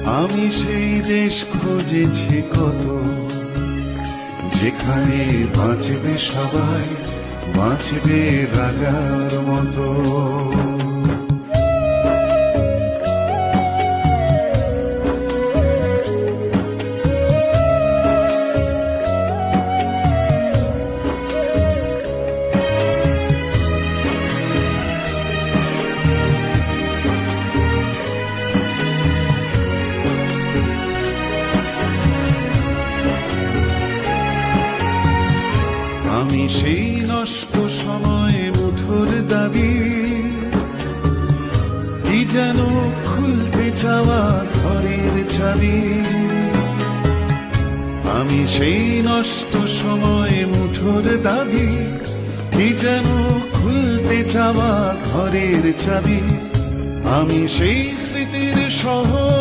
আমি সেই দেশ খুঁজেছি কত, যেখানে বাঁচবে সবাই, বাঁচবে রাজার মতো। আমি সেই নষ্ট সময় মুঠোর দাবি, কি যেন খুলতে চাওয়া ঘরের চাবি। আমি সেই নষ্ট সময় মুঠোর দাবি, কি যেন খুলতে চাওয়া ঘরের চাবি। আমি সেই স্মৃতির শহর